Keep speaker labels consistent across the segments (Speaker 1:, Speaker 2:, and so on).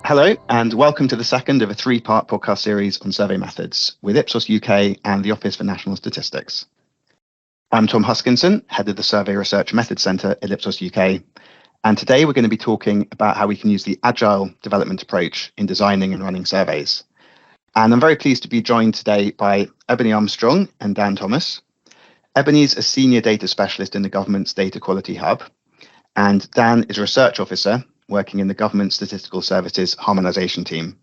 Speaker 1: Hello, and welcome to the second of a three-part podcast series on survey methods with Ipsos UK and the Office for National Statistics. I'm Tom Huskinson, head of the Survey Research Methods Centre at Ipsos UK, and today we're going to be talking about how we can use the Agile development approach in designing and running surveys. And I'm very pleased to be joined today by Ebony Armstrong and Dan Thomas. Ebony's a senior data specialist in the government's Data Quality Hub, and Dan is a research officer working in the Government Statistical Services Harmonisation Team.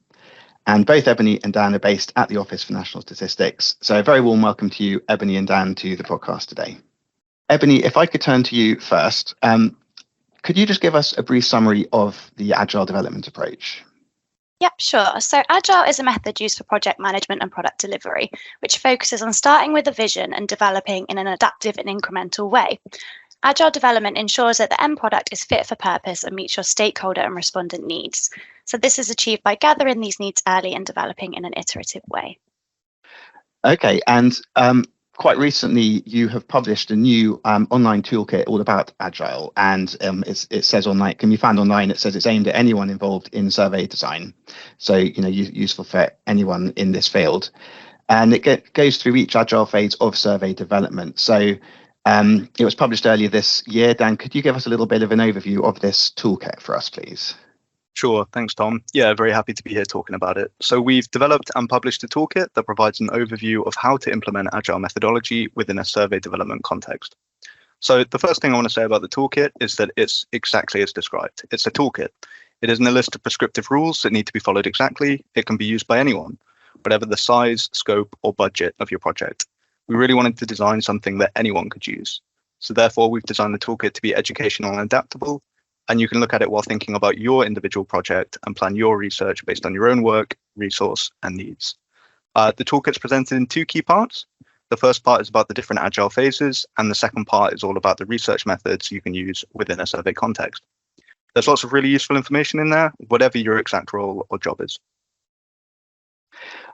Speaker 1: And both Ebony and Dan are based at the Office for National Statistics. So a very warm welcome to you, Ebony and Dan, to the podcast today. Ebony, if I could turn to you first, could you just give us a brief summary of the Agile development approach?
Speaker 2: Yep, sure. So Agile is a method used for project management and product delivery, which focuses on starting with a vision and developing in an adaptive and incremental way. Agile development ensures that the end product is fit for purpose and meets your stakeholder and respondent needs. So this is achieved by gathering these needs early and developing in an iterative way.
Speaker 1: Okay, and quite recently you have published a new online toolkit all about Agile, and it says online, can be found online. It says it's aimed at anyone involved in survey design, so useful for anyone in this field, and it goes through each Agile phase of survey development. So it was published earlier this year. Dan, could you give us a little bit of an overview of this toolkit for us, please?
Speaker 3: Sure, thanks, Tom. Yeah, very happy to be here talking about it. So we've developed and published a toolkit that provides an overview of how to implement Agile methodology within a survey development context. So the first thing I want to say about the toolkit is that it's exactly as described. It's a toolkit. It isn't a list of prescriptive rules that need to be followed exactly. It can be used by anyone, whatever the size, scope, or budget of your project. We really wanted to design something that anyone could use. So therefore, we've designed the toolkit to be educational and adaptable, and you can look at it while thinking about your individual project and plan your research based on your own work, resource, and needs. The toolkit's presented in two key parts. The first part is about the different Agile phases, and the second part is all about the research methods you can use within a survey context. There's lots of really useful information in there, whatever your exact role or job is.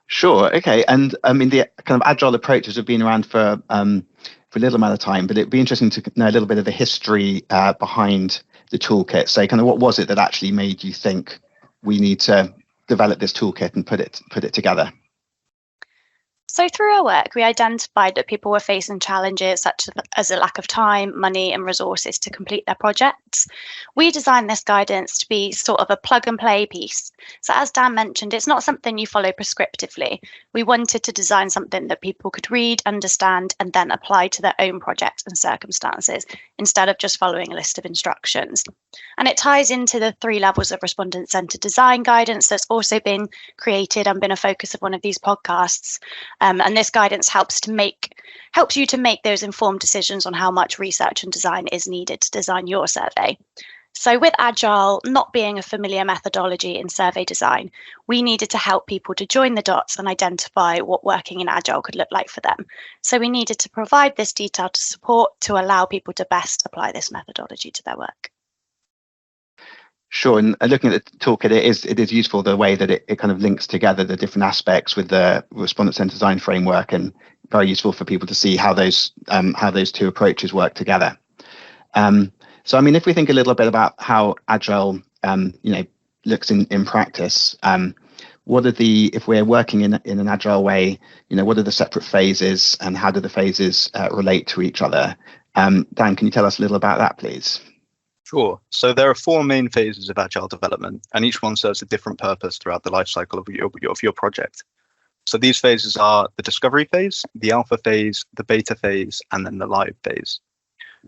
Speaker 1: Sure. Okay. And I mean, the kind of Agile approaches have been around for a little amount of time, but it'd be interesting to know a little bit of the history behind the toolkit. So kind of what was it that actually made you think we need to develop this toolkit and put it together?
Speaker 2: So through our work, we identified that people were facing challenges such as a lack of time, money and resources to complete their projects. We designed this guidance to be sort of a plug and play piece. So as Dan mentioned, it's not something you follow prescriptively. We wanted to design something that people could read, understand, and then apply to their own projects and circumstances, instead of just following a list of instructions. And it ties into the 3 levels of respondent-centered design guidance that's also been created and been a focus of one of these podcasts. And this guidance helps you to make those informed decisions on how much research and design is needed to design your survey. So with Agile not being a familiar methodology in survey design, we needed to help people to join the dots and identify what working in Agile could look like for them. So we needed to provide this detailed support to allow people to best apply this methodology to their work.
Speaker 1: Sure, and looking at the toolkit, it is useful the way that it kind of links together the different aspects with the respondent-centered design framework, and very useful for people to see how those two approaches work together. So, I mean, if we think a little bit about how Agile, looks in practice, if we're working in an Agile way, what are the separate phases and how do the phases relate to each other? Dan, can you tell us a little about that, please?
Speaker 3: Sure. So there are 4 main phases of Agile development, and each one serves a different purpose throughout the life cycle of your project. So these phases are the discovery phase, the alpha phase, the beta phase, and then the live phase.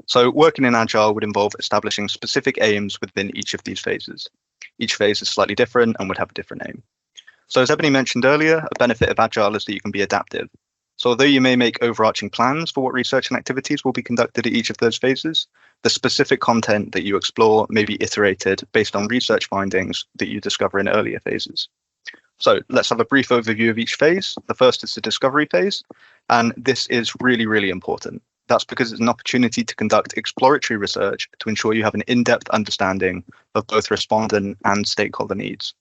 Speaker 3: So working in Agile would involve establishing specific aims within each of these phases. Each phase is slightly different and would have a different aim. So as Ebony mentioned earlier, a benefit of Agile is that you can be adaptive. So although you may make overarching plans for what research and activities will be conducted at each of those phases, the specific content that you explore may be iterated based on research findings that you discover in earlier phases. So let's have a brief overview of each phase. The first is the discovery phase, and this is really, really important. That's because it's an opportunity to conduct exploratory research to ensure you have an in-depth understanding of both respondent and stakeholder needs.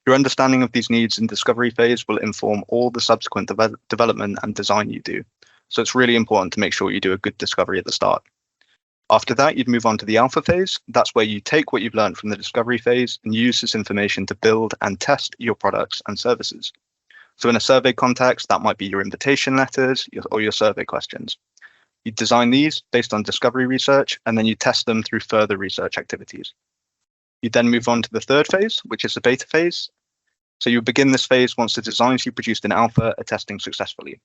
Speaker 3: Your understanding of these needs in discovery phase will inform all the subsequent development and design you do. So it's really important to make sure you do a good discovery at the start. After that, you'd move on to the alpha phase. That's where you take what you've learned from the discovery phase and use this information to build and test your products and services. So in a survey context, that might be your invitation letters or your survey questions. You design these based on discovery research, and then you test them through further research activities. You then move on to the third phase, which is the beta phase. So you begin this phase once the designs you produced in alpha are testing successfully.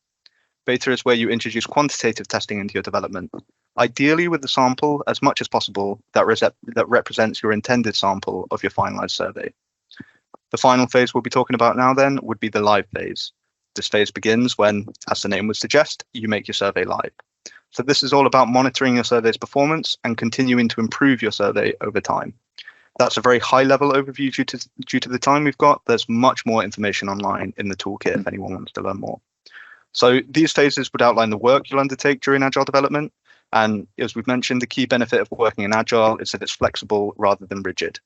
Speaker 3: Beta is where you introduce quantitative testing into your development, ideally with the sample as much as possible that represents your intended sample of your finalized survey. The final phase we'll be talking about now then would be the live phase. This phase begins when, as the name would suggest, you make your survey live. So this is all about monitoring your survey's performance and continuing to improve your survey over time. That's a very high level overview due to the time we've got. There's much more information online in the toolkit if anyone wants to learn more. So these phases would outline the work you'll undertake during Agile development. And as we've mentioned, the key benefit of working in Agile is that it's flexible rather than rigid.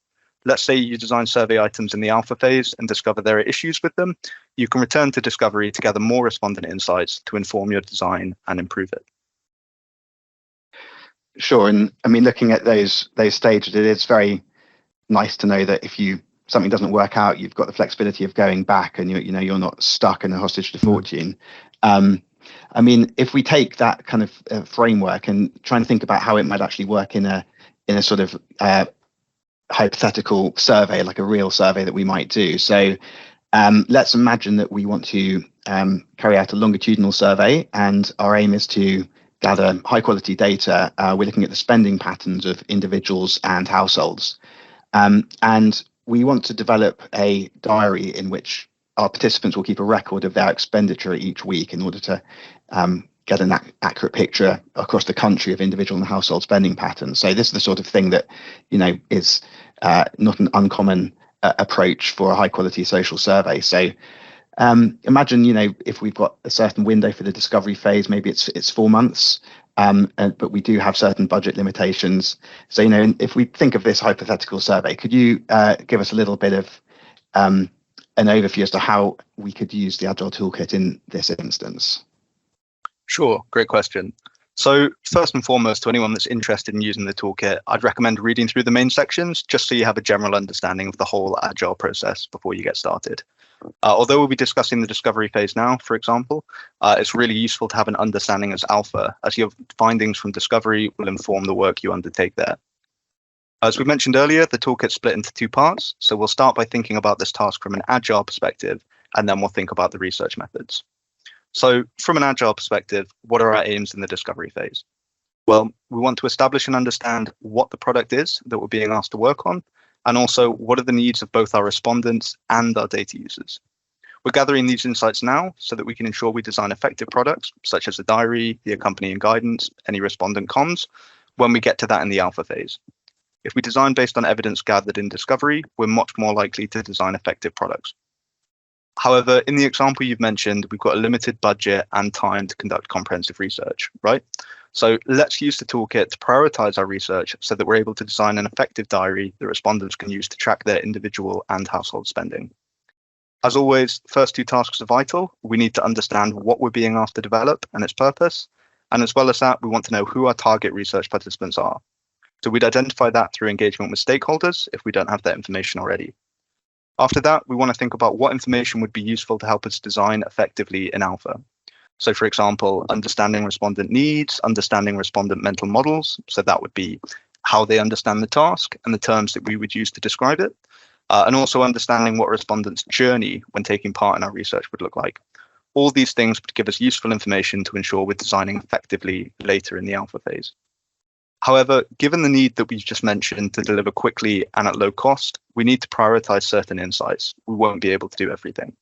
Speaker 3: Let's say you design survey items in the alpha phase and discover there are issues with them. You can return to discovery to gather more respondent insights to inform your design and improve it.
Speaker 1: Sure. And I mean, looking at those stages, it is very nice to know that if something doesn't work out, you've got the flexibility of going back and you're not stuck and a hostage to fortune. I mean, if we take that kind of framework and try and think about how it might actually work in a sort of hypothetical survey, like a real survey that we might do. So let's imagine that we want to carry out a longitudinal survey, and our aim is to gather high quality data. We're looking at the spending patterns of individuals and households. And we want to develop a diary in which our participants will keep a record of their expenditure each week in order to get an accurate picture across the country of individual and household spending patterns. So this is the sort of thing that, is not an uncommon approach for a high quality social survey. So imagine, if we've got a certain window for the discovery phase, maybe it's 4 months. But we do have certain budget limitations. So, if we think of this hypothetical survey, could you give us a little bit of an overview as to how we could use the Agile toolkit in this instance?
Speaker 3: Sure, great question. So first and foremost, to anyone that's interested in using the toolkit, I'd recommend reading through the main sections just so you have a general understanding of the whole Agile process before you get started. Although we'll be discussing the discovery phase now, for example, it's really useful to have an understanding as alpha, as your findings from discovery will inform the work you undertake there. As we mentioned earlier, the toolkit's split into 2 parts. So we'll start by thinking about this task from an Agile perspective, and then we'll think about the research methods. So from an Agile perspective, what are our aims in the discovery phase? Well, we want to establish and understand what the product is that we're being asked to work on, and also what are the needs of both our respondents and our data users. We're gathering these insights now so that we can ensure we design effective products, such as the diary, the accompanying guidance, any respondent comms, when we get to that in the alpha phase. If we design based on evidence gathered in discovery, we're much more likely to design effective products. However, in the example you've mentioned, we've got a limited budget and time to conduct comprehensive research, right? So let's use the toolkit to prioritize our research so that we're able to design an effective diary that respondents can use to track their individual and household spending. As always, first 2 tasks are vital. We need to understand what we're being asked to develop and its purpose. And as well as that, we want to know who our target research participants are. So we'd identify that through engagement with stakeholders if we don't have that information already. After that, we want to think about what information would be useful to help us design effectively in alpha. So for example, understanding respondent needs, understanding respondent mental models. So that would be how they understand the task and the terms that we would use to describe it. And also understanding what respondents' journey when taking part in our research would look like. All these things would give us useful information to ensure we're designing effectively later in the alpha phase. However, given the need that we've just mentioned to deliver quickly and at low cost, we need to prioritize certain insights. We won't be able to do everything.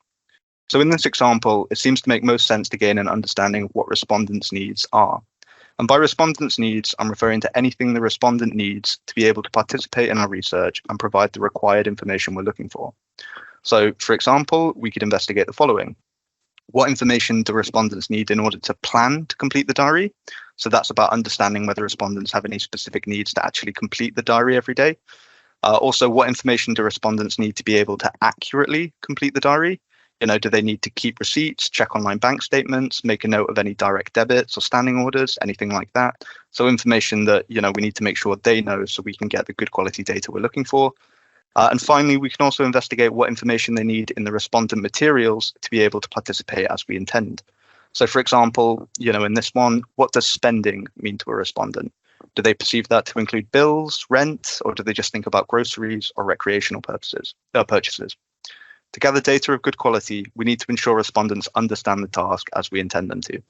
Speaker 3: So in this example, it seems to make most sense to gain an understanding of what respondents' needs are. And by respondents' needs, I'm referring to anything the respondent needs to be able to participate in our research and provide the required information we're looking for. So for example, we could investigate the following. What information do respondents need in order to plan to complete the diary? So that's about understanding whether respondents have any specific needs to actually complete the diary every day. Also, what information do respondents need to be able to accurately complete the diary? Do they need to keep receipts, check online bank statements, make a note of any direct debits or standing orders, anything like that? So information that, we need to make sure they know so we can get the good quality data we're looking for. And finally, we can also investigate what information they need in the respondent materials to be able to participate as we intend. So for example, in this one, what does spending mean to a respondent? Do they perceive that to include bills, rent, or do they just think about groceries or recreational purchases? To gather data of good quality, we need to ensure respondents understand the task as we intend them to.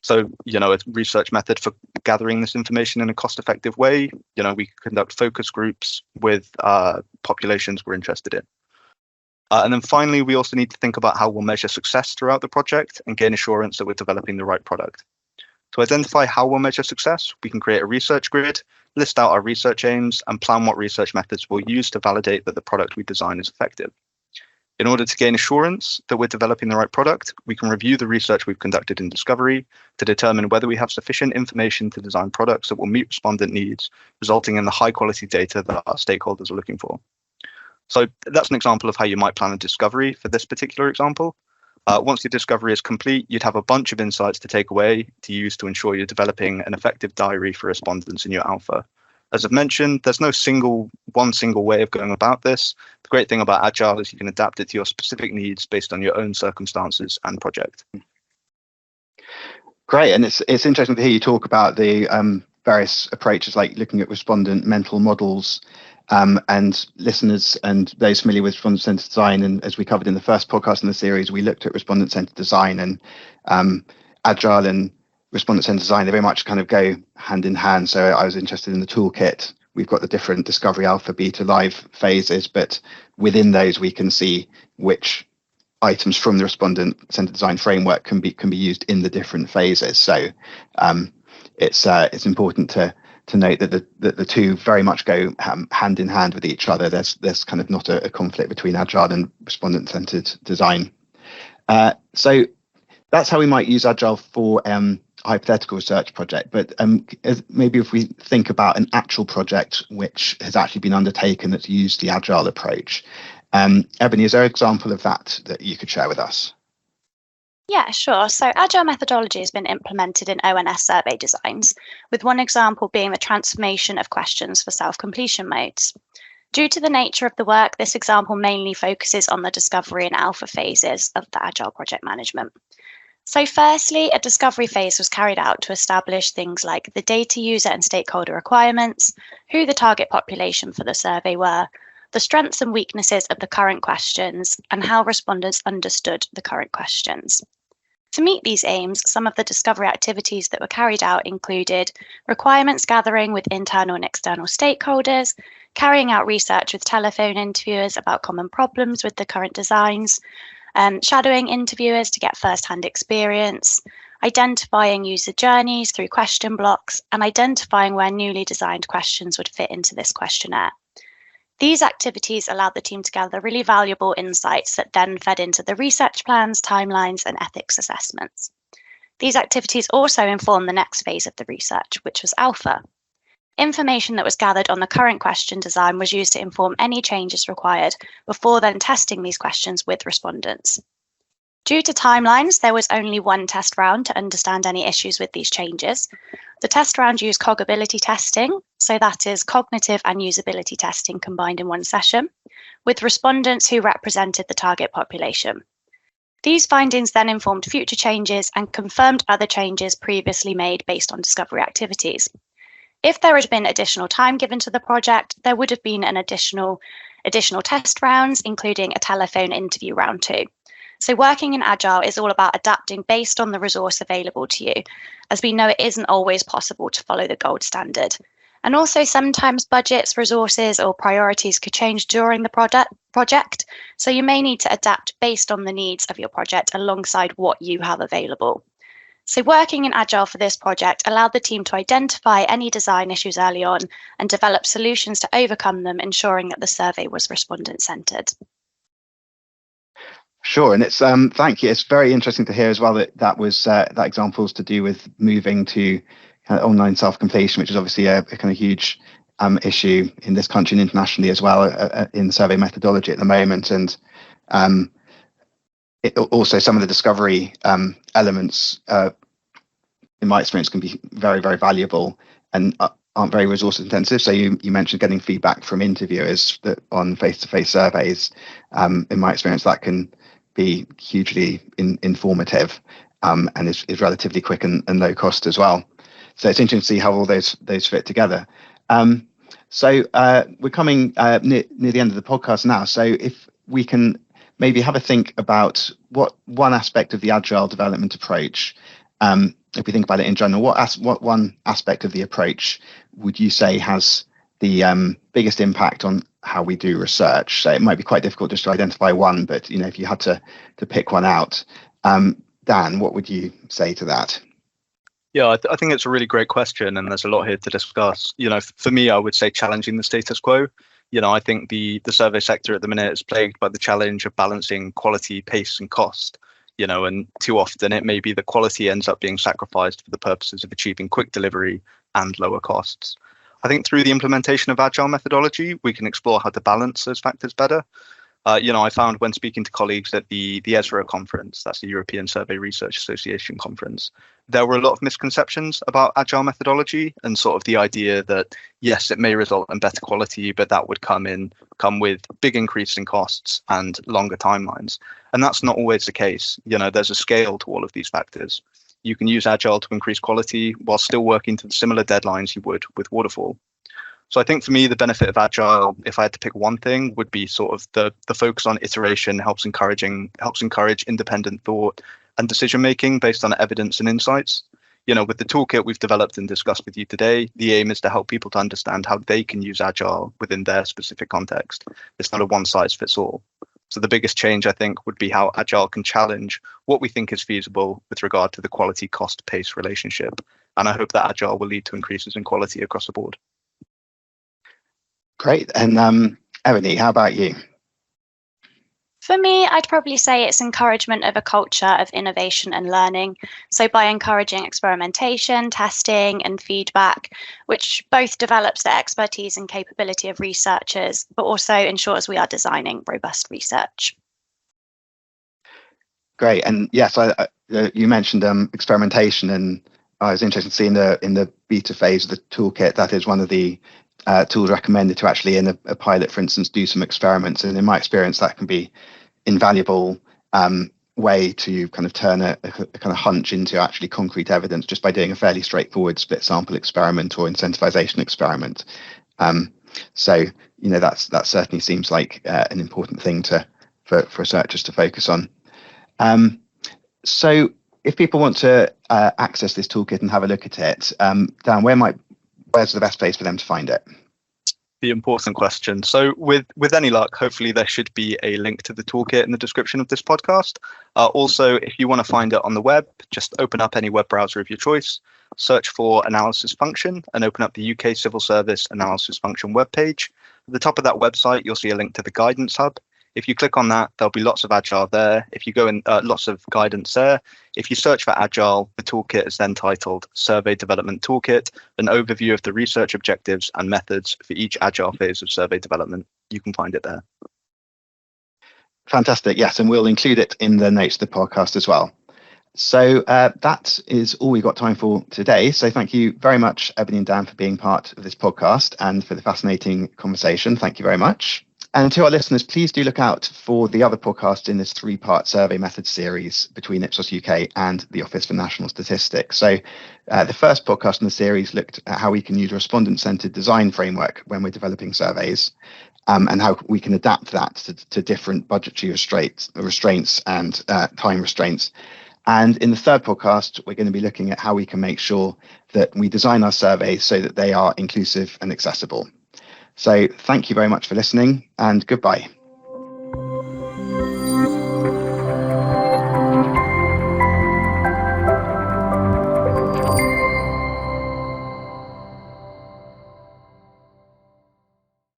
Speaker 3: So, a research method for gathering this information in a cost-effective way, we conduct focus groups with populations we're interested in. And then finally, we also need to think about how we'll measure success throughout the project and gain assurance that we're developing the right product. To identify how we'll measure success, we can create a research grid, list out our research aims, and plan what research methods we'll use to validate that the product we design is effective. In order to gain assurance that we're developing the right product, we can review the research we've conducted in discovery to determine whether we have sufficient information to design products that will meet respondent needs, resulting in the high quality data that our stakeholders are looking for. So that's an example of how you might plan a discovery for this particular example. Once your discovery is complete, you'd have a bunch of insights to take away to use to ensure you're developing an effective diary for respondents in your alpha. As I've mentioned, there's no one single way of going about this. The great thing about Agile is you can adapt it to your specific needs based on your own circumstances and project.
Speaker 1: Great, and it's interesting to hear you talk about the various approaches, like looking at respondent mental models, and listeners and those familiar with respondent-centered design. And as we covered in the first podcast in the series, we looked at respondent-centered design, and Agile and respondent-centered design, they very much kind of go hand in hand. So I was interested in the toolkit. We've got the different discovery, alpha, beta, live phases, but within those we can see which items from the respondent-centered design framework can be used in the different phases. So it's important to note that the two very much go hand in hand with each other. There's kind of not a conflict between Agile and respondent-centered design. So that's how we might use Agile for hypothetical research project, but maybe if we think about an actual project which has actually been undertaken that's used the Agile approach, Ebony, is there an example of that you could share with us?
Speaker 2: Yeah, sure. So Agile methodology has been implemented in ONS survey designs, with one example being the transformation of questions for self-completion modes. Due to the nature of the work, this example mainly focuses on the discovery and alpha phases of the Agile project management. So firstly, a discovery phase was carried out to establish things like the data user and stakeholder requirements, who the target population for the survey were, the strengths and weaknesses of the current questions, and how respondents understood the current questions. To meet these aims, some of the discovery activities that were carried out included requirements gathering with internal and external stakeholders, carrying out research with telephone interviewers about common problems with the current designs, shadowing interviewers to get first-hand experience, identifying user journeys through question blocks, and identifying where newly designed questions would fit into this questionnaire. These activities allowed the team to gather really valuable insights that then fed into the research plans, timelines, and ethics assessments. These activities also informed the next phase of the research, which was alpha. Information that was gathered on the current question design was used to inform any changes required before then testing these questions with respondents. Due to timelines, there was only one test round to understand any issues with these changes. The test round used cognibility testing, so that is cognitive and usability testing combined in one session, with respondents who represented the target population. These findings then informed future changes and confirmed other changes previously made based on discovery activities. If there had been additional time given to the project, there would have been an additional test rounds, including a telephone interview round 2. So working in Agile is all about adapting based on the resource available to you, as we know it isn't always possible to follow the gold standard. And also sometimes budgets, resources, or priorities could change during the project, so you may need to adapt based on the needs of your project alongside what you have available. So working in Agile for this project allowed the team to identify any design issues early on and develop solutions to overcome them, ensuring that the survey was respondent-centered.
Speaker 1: Sure, and it's thank you. It's very interesting to hear as well that was that example is to do with moving to online self-completion, which is obviously a kind of huge issue in this country and internationally as well in survey methodology at the moment. And Also, some of the discovery elements, in my experience, can be very, very valuable and aren't very resource intensive. So you mentioned getting feedback from interviewers on face-to-face surveys. In my experience, that can be hugely informative and is relatively quick and low cost as well. So it's interesting to see how all those fit together. So we're coming near the end of the podcast now. So if we can maybe have a think about what one aspect of the Agile development approach, if we think about it in general, what one aspect of the approach would you say has the biggest impact on how we do research? So it might be quite difficult just to identify one, but if you had to pick one out, Dan, what would you say to that?
Speaker 3: Yeah, I think it's a really great question, and there's a lot here to discuss. For me, I would say challenging the status quo. I think the survey sector at the minute is plagued by the challenge of balancing quality, pace, and cost. And too often it may be the quality ends up being sacrificed for the purposes of achieving quick delivery and lower costs. I think through the implementation of Agile methodology, we can explore how to balance those factors better. I found when speaking to colleagues at the ESRA conference, that's the European Survey Research Association conference, there were a lot of misconceptions about Agile methodology and sort of the idea that, yes, it may result in better quality, but that would come with big increase in costs and longer timelines. And that's not always the case. There's a scale to all of these factors. You can use Agile to increase quality while still working to the similar deadlines you would with Waterfall. So I think for me, the benefit of Agile, if I had to pick one thing, would be sort of the focus on iteration helps encourage independent thought and decision making based on evidence and insights. With the toolkit we've developed and discussed with you today, the aim is to help people to understand how they can use Agile within their specific context. It's not a one size fits all. So the biggest change, I think, would be how Agile can challenge what we think is feasible with regard to the quality cost pace relationship. And I hope that Agile will lead to increases in quality across the board.
Speaker 1: Great. And Ebony, how about you?
Speaker 2: For me, I'd probably say it's encouragement of a culture of innovation and learning. So by encouraging experimentation, testing, and feedback, which both develops the expertise and capability of researchers, but also ensures we are designing robust research.
Speaker 1: Great. And yes, you mentioned experimentation, and I was interested to see in the beta phase of the toolkit, that is one of the tools recommended to actually, in a pilot, for instance, do some experiments. And in my experience, that can be invaluable way to kind of turn a kind of hunch into actually concrete evidence just by doing a fairly straightforward split sample experiment or incentivization experiment. So that certainly seems like an important thing for researchers to focus on. So if people want to access this toolkit and have a look at it, Dan, where's the best place for them to find it?
Speaker 3: The important question. So with any luck, hopefully there should be a link to the toolkit in the description of this podcast. Also, if you want to find it on the web, just open up any web browser of your choice, search for analysis function, and open up the UK Civil Service analysis function webpage. At the top of that website, you'll see a link to the guidance hub. If you click on that, there'll be lots of Agile there. If you go in, lots of guidance there. If you search for Agile, the toolkit is then titled Survey Development Toolkit, an overview of the research objectives and methods for each Agile phase of survey development. You can find it there.
Speaker 1: Fantastic. Yes, and we'll include it in the notes of the podcast as well. So that is all we've got time for today. So thank you very much, Ebony and Dan, for being part of this podcast and for the fascinating conversation. Thank you very much. And to our listeners, please do look out for the other podcasts in this 3-part survey method series between Ipsos UK and the Office for National Statistics. So the first podcast in the series looked at how we can use a respondent-centered design framework when we're developing surveys, and how we can adapt that to different budgetary restraints and time restraints. And in the third podcast, we're going to be looking at how we can make sure that we design our surveys so that they are inclusive and accessible. So thank you very much for listening, and goodbye.